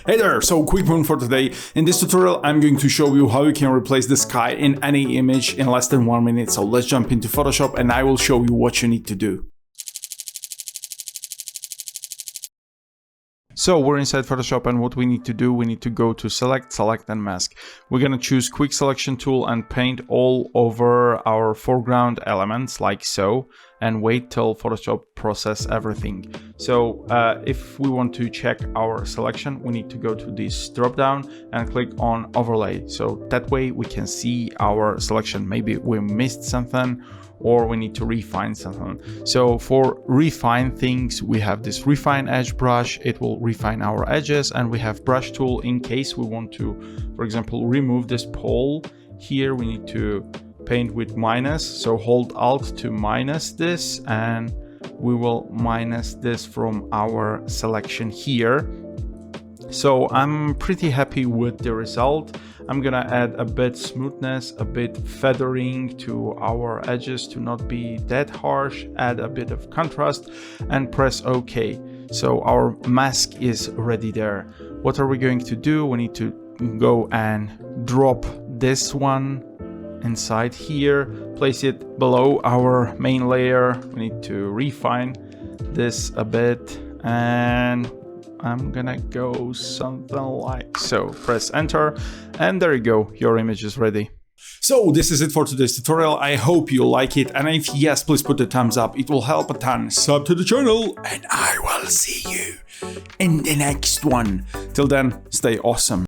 Hey there, so quick one for today. In this tutorial, I'm going to show you how you can replace the sky in any image in less than 1 minute. So let's jump into Photoshop and I will show you what you need to do. So we're inside Photoshop, and what we need to do, we need to go to select and mask. We're gonna choose quick selection tool and paint all over our foreground elements like so, and wait till Photoshop process everything. So if we want to check our selection, we need to go to this drop down and click on overlay. So that way we can see our selection. Maybe we missed something or we need to refine something. So for refine things, we have this refine edge brush. It will refine our edges, and we have brush tool in case we want to, for example, remove this pole. Here we need to paint with minus. So hold Alt to minus this, and we will minus this from our selection here. So I'm pretty happy with the result. I'm gonna add a bit smoothness, a bit feathering to our edges to not be that harsh, add a bit of contrast and press OK. So our mask is ready there. What are we going to do? We need to go and drop this one inside here, place it below our main layer. We need to refine this a bit, and I'm gonna go something like so. Press enter, and there you go, your image is ready. So this is it for today's tutorial. I hope you like it, and if yes, please put a thumbs up. It will help a ton. Sub to the channel, and I will see you in the next one. Till then, stay awesome.